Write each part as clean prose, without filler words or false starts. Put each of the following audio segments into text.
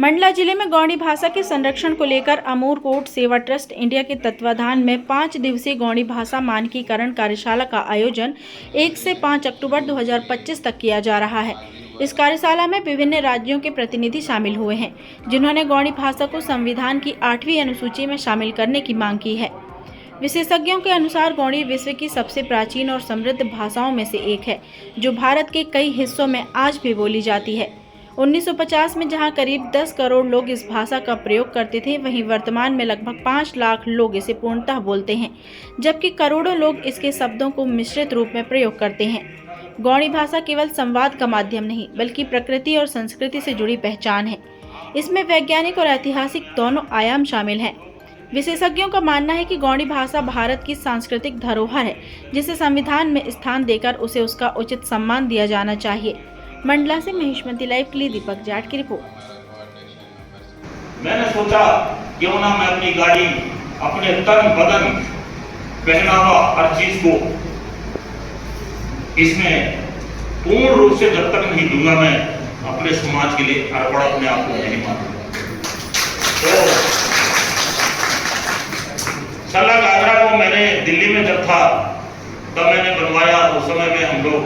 मंडला जिले में गौड़ी भाषा के संरक्षण को लेकर अमूरकोट सेवा ट्रस्ट इंडिया के तत्वाधान में 5 दिवसीय गौड़ी भाषा मानकीकरण कार्यशाला का आयोजन 1 से 5 अक्टूबर 2025 तक किया जा रहा है। इस कार्यशाला में विभिन्न राज्यों के प्रतिनिधि शामिल हुए हैं, जिन्होंने गौड़ी भाषा को संविधान की 8वीं अनुसूची में शामिल करने की मांग की है। विशेषज्ञों के अनुसार गौड़ी विश्व की सबसे प्राचीन और समृद्ध भाषाओं में से एक है, जो भारत के कई हिस्सों में आज भी बोली जाती है। 1950 में जहां करीब 10 करोड़ लोग इस भाषा का प्रयोग करते थे, वहीं वर्तमान में लगभग 5 लाख लोग इसे पूर्णतः बोलते हैं, जबकि करोड़ों लोग इसके शब्दों को मिश्रित रूप में प्रयोग करते हैं। गौड़ी भाषा केवल संवाद का माध्यम नहीं, बल्कि प्रकृति और संस्कृति से जुड़ी पहचान है। इसमें वैज्ञानिक और ऐतिहासिक दोनों आयाम शामिल हैं। विशेषज्ञों का मानना है कि गौड़ी भाषा भारत की सांस्कृतिक धरोहर है, जिसे संविधान में स्थान देकर उसे उसका उचित सम्मान दिया जाना चाहिए। मंडला से महेशमती लाइव के लिए दीपक जाट की रिपोर्ट। मैंने सोचा क्यों ना मैं अपनी गाड़ी, अपने तन बदन, पहनावा, हर चीज को इसमें पूर्ण रूप से जब तक नहीं दूंगा, मैं अपने समाज के लिए अर्पण अपने आप को नहीं मानूंगा। तो सल्ला गागरा को मैंने दिल्ली में जब था तब मैंने बनवाया। उस समय में हम लोग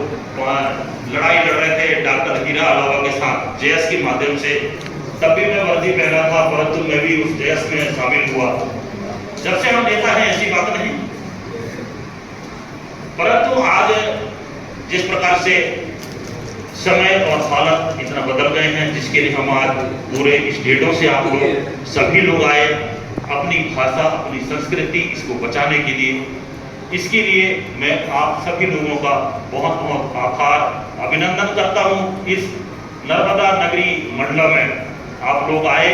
लड़ाई लड़ रहे थे डॉक्टर हीरा अलावा के साथ जेएस के माध्यम से। तब भी मैं वर्दी पहना था, परंतु मैं भी उस जेएस में शामिल हुआ। जब से हम नेता हैं ऐसी बात नहीं, परंतु आज जिस प्रकार से समय और हालत इतना बदल गए हैं, जिसके लिए हम आज पूरे स्टेटों से आप लोग सभी लोग आए अपनी भाषा, अपनी संस्कृति इसको बचाने के लिए। इसके लिए मैं आप सभी लोगों का बहुत बहुत आभार, अभिनंदन करता हूं। इस नर्मदा नगरी मंडला में आप लोग आए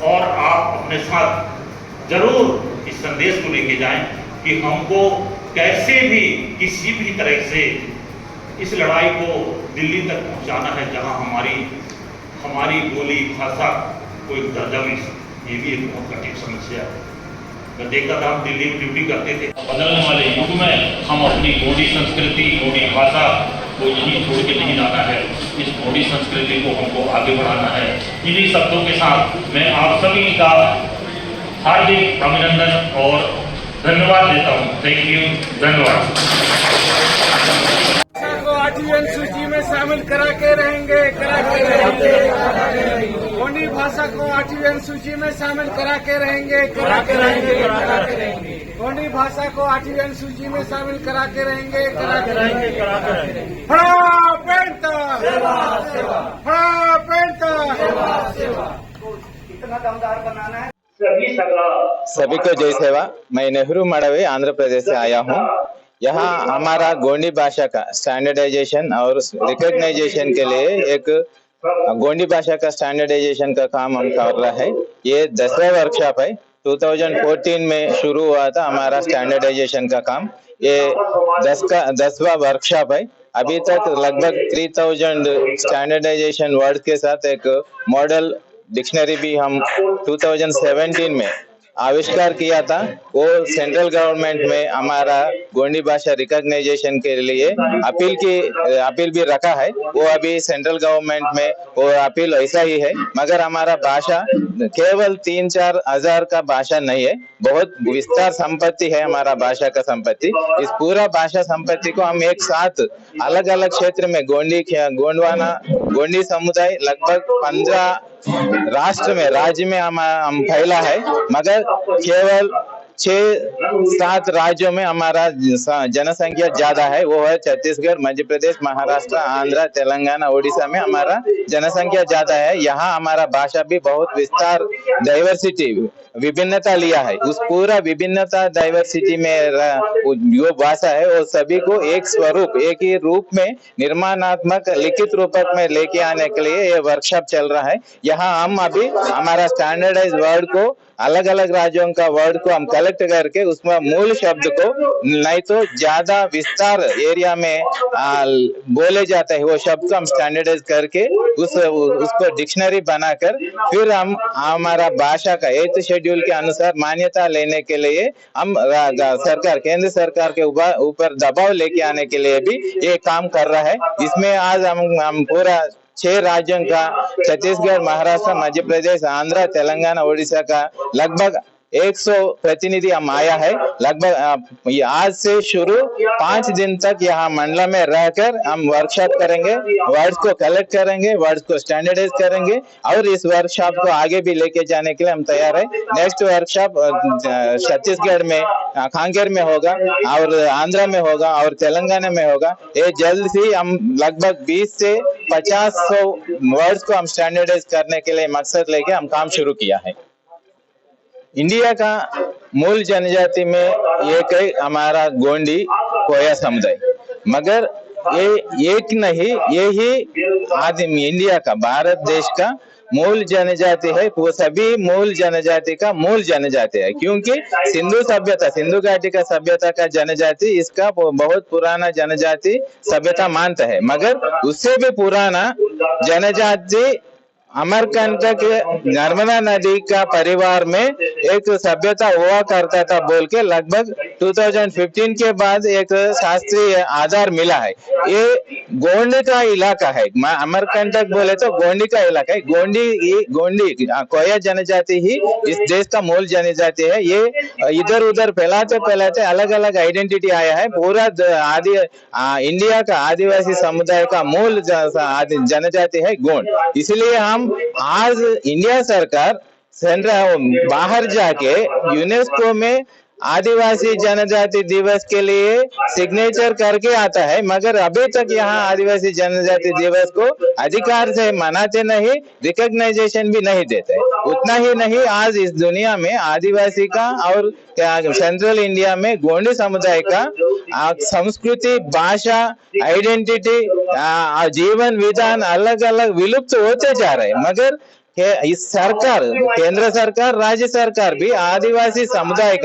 और आप अपने साथ जरूर इस संदेश को लेके जाएं कि हमको कैसे भी किसी भी तरह से इस लड़ाई को दिल्ली तक पहुंचाना है, जहां हमारी बोली भाषा को एक दर्जा मिल सके। ये भी एक बहुत कठिन समस्या है। मैं देखता था, हम दिल्ली में ड्यूटी करते थे। बदलने वाले युग में हम अपनी गौड़ी संस्कृति, गौड़ी भाषा को यहीं छोड़ के नहीं लाना है। इस गौड़ी संस्कृति को हमको आगे बढ़ाना है। इन्हीं शब्दों के साथ मैं आप सभी का हार्दिक अभिनंदन और धन्यवाद देता हूँ। थैंक यू, धन्यवाद। को 8वीं अनुसूची में शामिल करा के रहेंगे। गौड़ी भाषा को 8वीं अनुसूची में शामिल करा के रहेंगे। गौड़ी भाषा को 8वीं अनुसूची में शामिल करा के रहेंगे। इतना दमदार बनाना है। सभी को जय सेवा। मैं नेहरू मड़वी आंध्र प्रदेश से आया हूँ। यहाँ हमारा गौड़ी भाषा का स्टैंडर्डाइजेशन और रिकॉग्नाइजेशन के लिए एक गौड़ी भाषा का स्टैंडर्डाइजेशन का काम हम कर रहा है। ये 10वां वर्कशॉप है। 2014 में शुरू हुआ था हमारा स्टैंडर्डाइजेशन का काम। ये 10वां वर्कशॉप है। अभी तक लगभग 3000 स्टैंडर्डाइजेशन वर्ड के साथ एक मॉडल डिक्शनरी भी हम 2017 में आविष्कार किया था। वो सेंट्रल गवर्नमेंट में हमारा गौड़ी भाषा रिकॉग्नाइजेशन के लिए अपील भी रखा है। वो अभी सेंट्रल गवर्नमेंट में वो अपील ऐसा ही है, मगर हमारा भाषा केवल 3-4 हजार का भाषा नहीं है, बहुत विस्तार संपत्ति है हमारा भाषा का संपत्ति। इस पूरा भाषा संपत्ति को हम एक साथ अलग अलग क्षेत्र में गोंडवाना गौड़ी समुदाय लगभग 15 राज्य में हम फैला है, मगर केवल 6-7 राज्यों में हमारा जनसंख्या ज्यादा है। वो है छत्तीसगढ़, मध्य प्रदेश, महाराष्ट्र, आंध्र, तेलंगाना, उड़ीसा में हमारा जनसंख्या ज्यादा है। यहाँ हमारा भाषा भी बहुत विस्तार, डाइवर्सिटी, विभिन्नता लिया है। उस पूरा विभिन्नता डाइवर्सिटी में जो भाषा है वो सभी को एक स्वरूप, एक ही रूप में निर्माणात्मक लिखित रूप में लेके आने के लिए ये वर्कशॉप चल रहा है। यहाँ हम अभी हमारा स्टैंडर्डाइज वर्ड को, अलग अलग राज्यों का वर्ड को हम कलेक्ट करके उसमें मूल शब्द को नहीं तो ज्यादा विस्तार एरिया में बोले जाते हैं, वो शब्द को हम स्टैंडर्डाइज करके उसको डिक्शनरी बनाकर फिर हम हमारा भाषा का 8th शेड्यूल के अनुसार मान्यता लेने के लिए हम सरकार, केंद्र सरकार के ऊपर दबाव लेके आने के लिए भी ये काम कर रहा है। इसमें आज हम पूरा 6 राज्यों का, छत्तीसगढ़, महाराष्ट्र, मध्य प्रदेश, आंध्र, तेलंगाना, उड़ीसा का लगभग 100 प्रतिनिधि हम आया है। लगभग आज से शुरू 5 दिन तक यहाँ मंडला में रहकर हम वर्कशॉप करेंगे, वर्ड्स को कलेक्ट करेंगे, वर्ड्स को स्टैंडर्डाइज करेंगे और इस वर्कशॉप को आगे भी लेके जाने के लिए हम तैयार है। नेक्स्ट वर्कशॉप छत्तीसगढ़ में कांकेर में होगा और आंध्र में होगा और तेलंगाना में होगा। ये जल्द ही हम लगभग 20 से 50 वर्ड्स को हम स्टैंडर्डाइज करने के लिए मकसद लेके हम काम शुरू किया है। इंडिया का मूल जनजाति में एक है हमारा गोंडी कोया समुदाय, मगर ये एक नहीं, ये ही आदमी इंडिया का, भारत देश का मूल जनजाति है। वो सभी मूल जनजाति का मूल जनजाति है, क्योंकि सिंधु सभ्यता, सिंधु घाटी का सभ्यता का जनजाति इसका बहुत पुराना जनजाति सभ्यता मानता है। मगर उससे भी पुराना जनजाति अमरकंटक नर्मदा नदी का परिवार में एक सभ्यता हुआ करता था बोल के लगभग 2015 के बाद एक शास्त्रीय आधार मिला है। ये गोंडी का इलाका है, अमरकंटक बोले तो गोंडी का इलाका है। गोंडी कोया जनजाति ही इस देश का मूल जनजाति है। ये इधर उधर फैलाते फैलाते अलग अलग आइडेंटिटी आया है। पूरा इंडिया का आदिवासी समुदाय का मूल जनजाति है गोंड। इसलिए हम आज इंडिया सरकार बाहर जाके यूनेस्को में आदिवासी जनजाति दिवस के लिए सिग्नेचर करके आता है, मगर अभी तक यहाँ आदिवासी जनजाति दिवस को अधिकार से मनाते नहीं, रिकॉग्नाइजेशन भी नहीं देते। उतना ही नहीं, आज इस दुनिया में आदिवासी का और सेंट्रल इंडिया में गोंडी समुदाय का संस्कृति, भाषा, आइडेंटिटी, जीवन विधान अलग अलग विलुप्त होते जा रहे हैं। मगर इस सरकार, केंद्र सरकार, राज्य सरकार भी आदिवासी समुदाय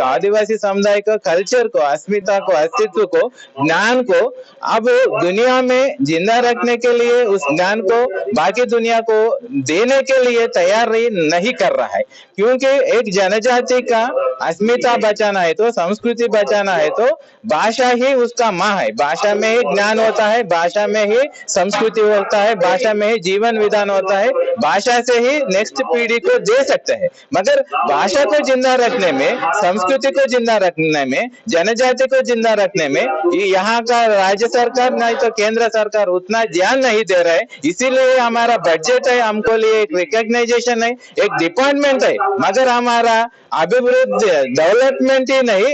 का कल्चर को, अस्मिता को, अस्तित्व को, ज्ञान को अब दुनिया में जिंदा रखने के लिए, उस ज्ञान को बाकी दुनिया को देने के लिए तैयार नहीं कर रहा है। क्योंकि एक जनजाति का अस्मिता बचाना है तो, संस्कृति बचाना है तो भाषा ही उसका माँ है। भाषा में ही ज्ञान होता है, भाषा में ही संस्कृति होता है, भाषा में ही जीवन विधान होता है, भाषा से ही नेक्स्ट पीढ़ी को दे सकते हैं। मगर भाषा को जिंदा रखने में, संस्कृति को जिंदा रखने में, जनजाति को जिंदा रखने में यहाँ का राज्य सरकार नहीं तो केंद्र सरकार उतना ध्यान नहीं दे रहा है। इसीलिए हमारा बजट है, हमको लिए एक रिकॉग्नाइजेशन है, एक डिपार्टमेंट है, मगर हमारा अभिवृद्धि, डेवलपमेंट ही नहीं,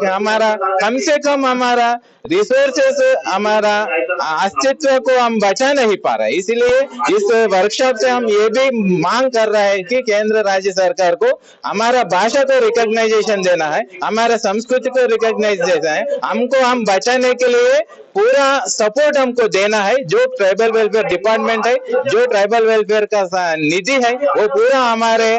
हमारा कम से कम हमारा रिसोर्सेस, हमारा अस्तित्व को हम बचा नहीं पा रहे। इसलिए इस वर्कशॉप से हम ये भी मांग कर रहे हैं कि केंद्र राज्य सरकार को हमारा भाषा को रिकॉग्नाइजेशन देना है, हमारा संस्कृति को रिकॉग्नाइज देना है, हमको हम बचाने के लिए पूरा सपोर्ट हमको देना है। जो ट्राइबल वेलफेयर डिपार्टमेंट है, जो ट्राइबल वेलफेयर का निधि है, वो पूरा हमारे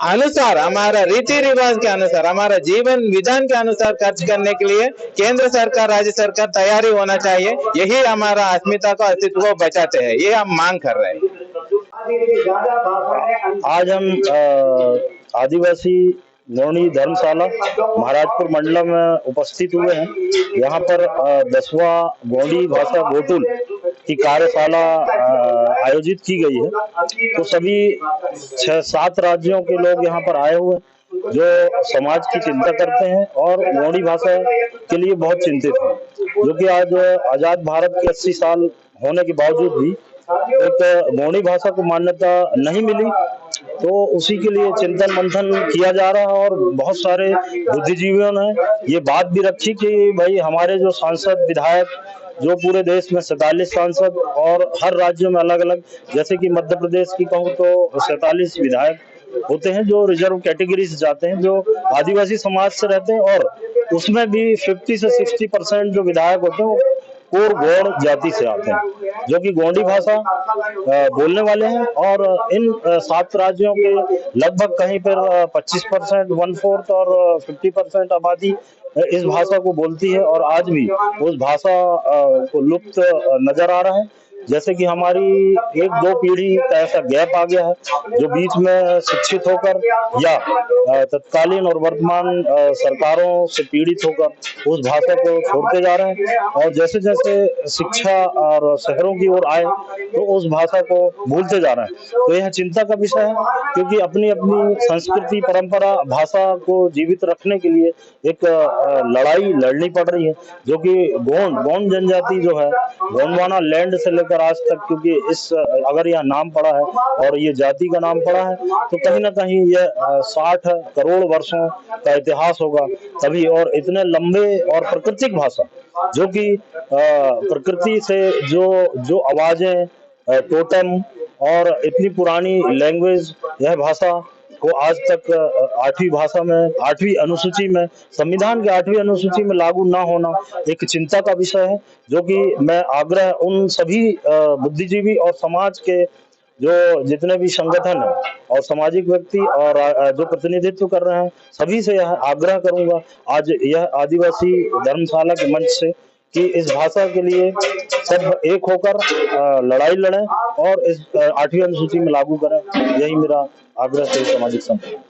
अनुसार, हमारा रीति रिवाज के अनुसार, हमारा जीवन विधान के अनुसार खर्च करने के लिए केंद्र सरकार, राज्य सरकार तैयारी होना चाहिए। यही हमारा अस्मिता का अस्तित्व को बचाते हैं, ये हम मांग कर रहे हैं। आज हम आदिवासी गोंडी धर्मशाला महाराजपुर मंडला में उपस्थित हुए हैं। यहाँ पर 10वां गोंडी भाषा गोटुल की कार्यशाला आयोजित की गई है। तो सभी 6-7 राज्यों के लोग यहाँ पर आए हुए जो समाज की चिंता करते हैं और गोंडी भाषा के लिए बहुत चिंतित हैं, जो कि आज आजाद भारत के 80 साल होने के बावजूद भी एक गोंडी भाषा को मान्यता नहीं मिली। तो उसी के लिए चिंतन मंथन किया जा रहा है और बहुत सारे बुद्धिजीवियों ने ये बात भी रखी कि भाई हमारे जो सांसद, विधायक, जो पूरे देश में 47 सांसद और हर राज्य में अलग अलग, जैसे कि मध्य प्रदेश की कहूँ तो 47 विधायक होते हैं जो रिजर्व कैटेगरी से जाते हैं, जो आदिवासी समाज से रहते हैं, और उसमें भी 50 से 60% जो विधायक होते हैं वो कोर गौड़ जाति से आते हैं, जो कि गोंडी भाषा बोलने वाले हैं। और इन 7 राज्यों के लगभग कहीं पर 25%, 1/4 और 50% आबादी इस भाषा को बोलती है और आज भी उस भाषा को लुप्त नजर आ रहा है। जैसे कि हमारी एक दो पीढ़ी का ऐसा गैप आ गया है, जो बीच में शिक्षित होकर या तत्कालीन और वर्तमान सरकारों से पीड़ित होकर उस भाषा को छोड़ते जा रहे हैं, और जैसे जैसे शिक्षा और शहरों की ओर आए तो उस भाषा को भूलते जा रहे हैं। तो यह चिंता का विषय है, क्योंकि अपनी अपनी संस्कृति, परंपरा, भाषा को जीवित रखने के लिए एक लड़ाई लड़नी पड़ रही है, जो कि गोंड जनजाति जो है, गोंडवाना लैंड से लेकर आज तक, क्योंकि इस अगर यह नाम पड़ा है और ये जाति का नाम पड़ा है, तो कहीं ना कहीं यह 60 करोड़ वर्षों का इतिहास होगा तभी। और इतने लंबे और प्राकृतिक भाषा, जो कि प्रकृति से जो आवाजें, टोटम और इतनी पुरानी लैंग्वेज, यह भाषा को आज तक 8वीं भाषा में, 8वीं अनुसूची में, संविधान के 8वीं अनुसूची में लागू ना होना एक चिंता का विषय है, जो कि मैं आग्रह उन सभी बुद्धिजीवी और समाज के जो जितने भी संगठन है और सामाजिक व्यक्ति और जो प्रतिनिधित्व कर रहे हैं, सभी से यह आग्रह करूंगा आज यह आदिवासी धर्मशाला के मंच से, कि इस भाषा के लिए सब एक होकर लड़ाई लड़ें और इस 8वीं अनुसूची में लागू करें। यही मेरा आग्रह है सामाजिक संगठन।